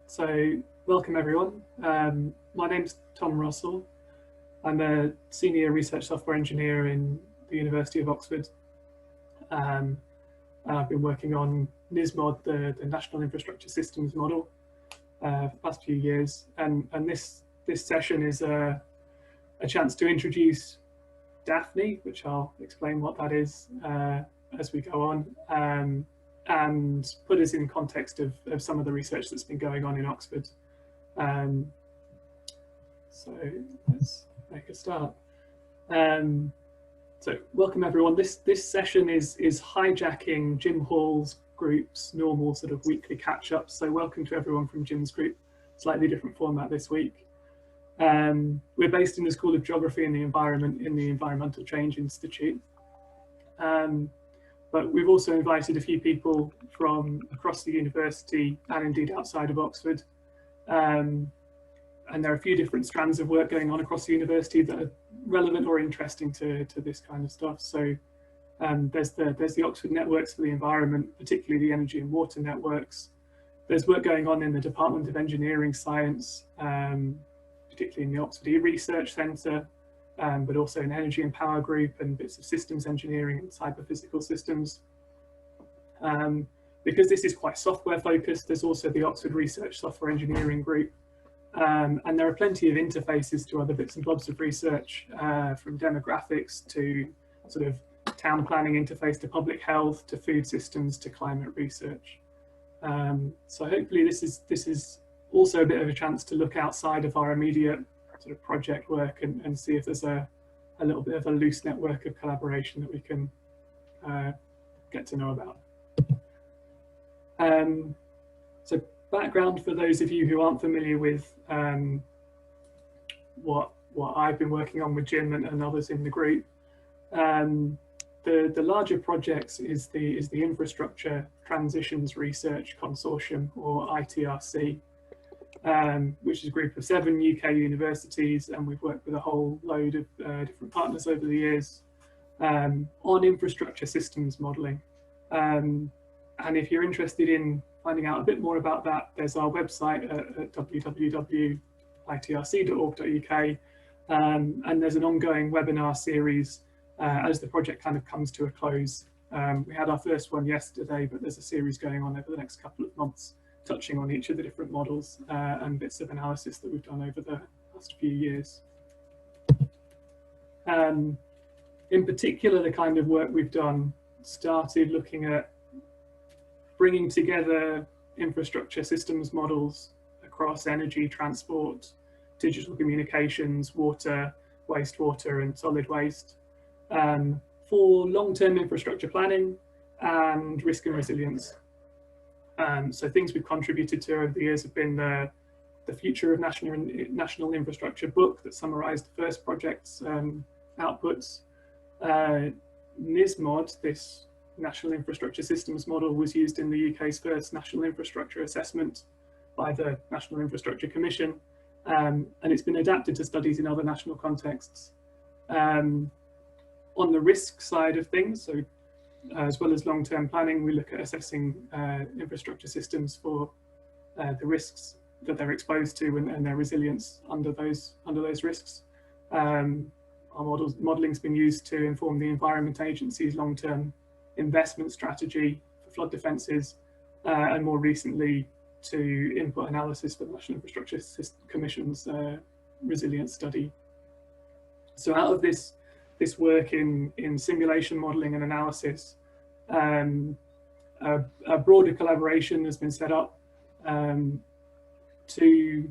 So welcome everyone. My name's Tom Russell. I'm a senior research software engineer in the University of Oxford. And I've been working on NISMOD, the National Infrastructure Systems Model, for the past few years. And this session is a chance to introduce DAFNI, which I'll explain what that is as we go on. And put us in context of some of the research that's been going on in Oxford. So let's make a start. So welcome everyone. This session is hijacking Jim Hall's group's normal sort of weekly catch-up. So welcome to everyone from Jim's group. Slightly different format this week. We're based in the School of Geography and the Environment in the Environmental Change Institute. But we've also invited a few people from across the university and indeed outside of Oxford. And there are a few different strands of work going on across the university that are relevant or interesting to this kind of stuff. So there's the Oxford Networks for the Environment, particularly the energy and water networks. There's work going on in the Department of Engineering Science, particularly in the Oxford E-Research Centre, but also in Energy and Power Group and bits of systems engineering and cyber physical systems. Because this is quite software focused, there's also the Oxford Research Software Engineering Group. And there are plenty of interfaces to other bits and bobs of research, from demographics to sort of town planning interface to public health to food systems to climate research. So hopefully this is also a bit of a chance to look outside of our immediate sort of project work and see if there's a little bit of a loose network of collaboration that we can get to know about. So background for those of you who aren't familiar with what I've been working on with Jim and others in the group. The larger projects is the Infrastructure Transitions Research Consortium, or ITRC, which is a group of 7 UK universities, and we've worked with a whole load of different partners over the years on infrastructure systems modelling. And if you're interested in finding out a bit more about that, there's our website at www.itrc.org.uk, and there's an ongoing webinar series as the project kind of comes to a close. We had our first one yesterday, but there's a series going on over the next couple of months, touching on each of the different models and bits of analysis that we've done over the last few years. In particular, the kind of work we've done started looking at bringing together infrastructure systems models across energy, transport, digital communications, water, wastewater, and solid waste for long-term infrastructure planning and risk and resilience. So things we've contributed to over the years have been the Future of National Infrastructure book that summarised the first project's outputs. NISMOD, this National Infrastructure Systems Model, was used in the UK's first National Infrastructure Assessment by the National Infrastructure Commission, and it's been adapted to studies in other national contexts. On the risk side of things, so as well as long-term planning, we look at assessing infrastructure systems for the risks that they're exposed to and their resilience under those risks. Our modeling's been used to inform the Environment Agency's long-term investment strategy for flood defences, and more recently to input analysis for the National Infrastructure Commission's resilience study. So out of this work in simulation modelling and analysis, a broader collaboration has been set up to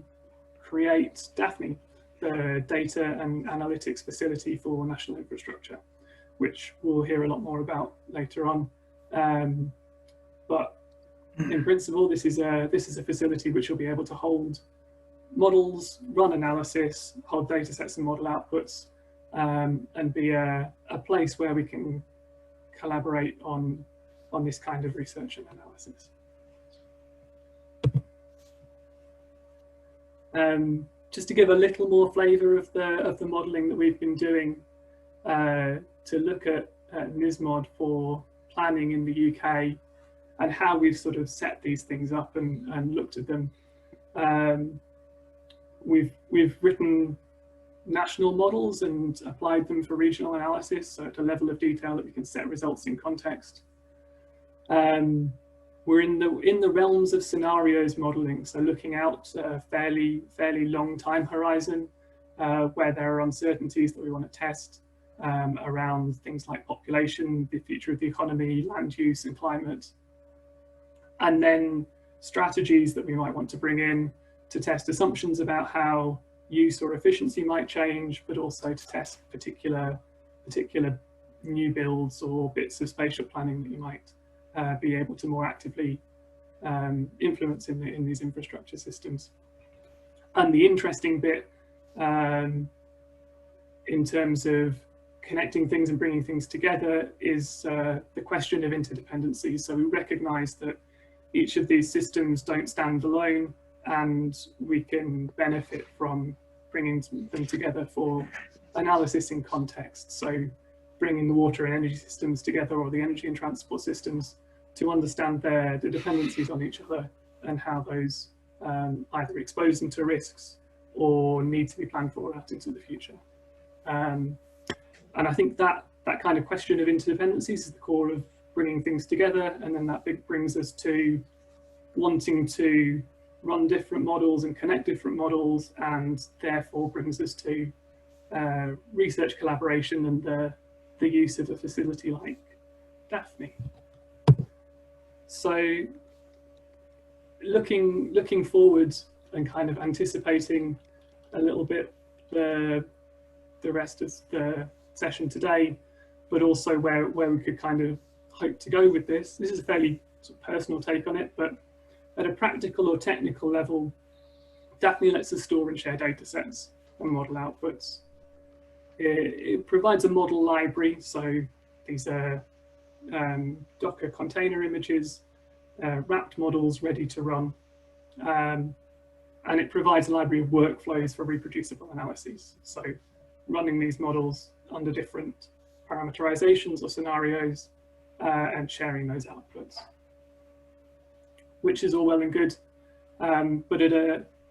create DAFNI, the Data and Analytics Facility for National Infrastructure, which we'll hear a lot more about later on. But in principle, this is a facility which will be able to hold models, run analysis, hold data sets and model outputs, and be a place where we can collaborate on this kind of research and analysis. Just to give a little more flavour of the modelling that we've been doing, to look at NISMOD for planning in the UK and how we've sort of set these things up and looked at them. We've written national models and applied them for regional analysis, so at a level of detail that we can set results in context. We're in the realms of scenarios modeling, so looking out a fairly long time horizon where there are uncertainties that we want to test around things like population, the future of the economy, land use and climate, and then strategies that we might want to bring in to test assumptions about how use or efficiency might change, but also to test particular new builds or bits of spatial planning that you might be able to more actively influence in these infrastructure systems. And the interesting bit in terms of connecting things and bringing things together is the question of interdependency. So we recognize that each of these systems don't stand alone, and we can benefit from bringing them together for analysis in context. So bringing the water and energy systems together, or the energy and transport systems, to understand their dependencies on each other and how those either expose them to risks or need to be planned for out into the future. And I think that kind of question of interdependencies is the core of bringing things together, and then that brings us to wanting to run different models and connect different models, and therefore brings us to research collaboration and the use of a facility like DAFNI. So looking forward and kind of anticipating a little bit the rest of the session today, but also where we could kind of hope to go with this. This is a fairly sort of personal take on it, but at a practical or technical level, DAFNI lets us store and share data sets and model outputs. It provides a model library, so these are Docker container images, wrapped models ready to run, and it provides a library of workflows for reproducible analyses. So running these models under different parameterizations or scenarios and sharing those outputs, which is all well and good, but at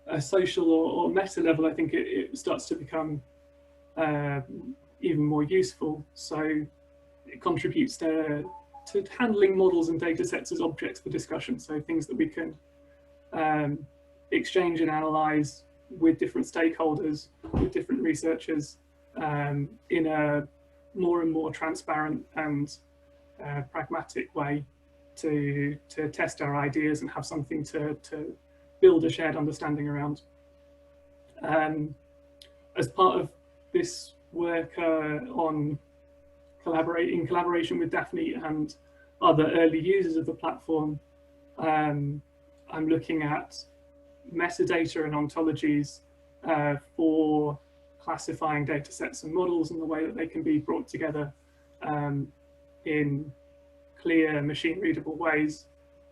a social or meta level, I think it starts to become even more useful. So it contributes to handling models and data sets as objects for discussion, so things that we can exchange and analyze with different stakeholders, with different researchers, in a more and more transparent and pragmatic way to test our ideas and have something to build a shared understanding around. As part of this work in collaboration with DAFNI and other early users of the platform, I'm looking at metadata and ontologies for classifying data sets and models and the way that they can be brought together in clear machine readable ways.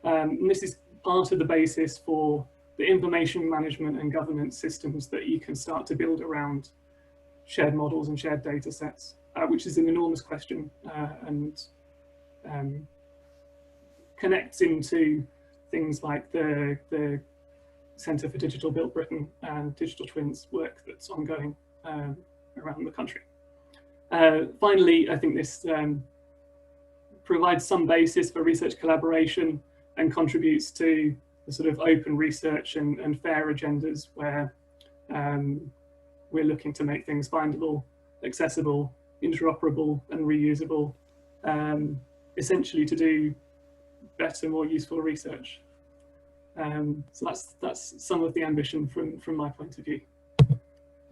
And this is part of the basis for the information management and governance systems that you can start to build around shared models and shared data sets, which is an enormous question and connects into things like the Centre for Digital Built Britain and Digital Twins work that's ongoing around the country. Finally, I think this provides some basis for research collaboration and contributes to the sort of open research and fair agendas where we're looking to make things findable, accessible, interoperable and reusable, essentially to do better, more useful research. So that's some of the ambition from my point of view.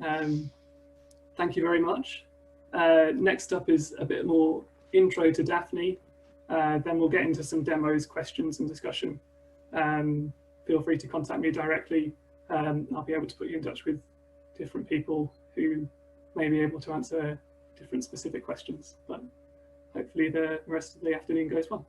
Thank you very much. Next up is a bit more intro to DAFNI. Then we'll get into some demos, questions and discussion. Feel free to contact me directly. I'll be able to put you in touch with different people who may be able to answer different specific questions, but hopefully the rest of the afternoon goes well.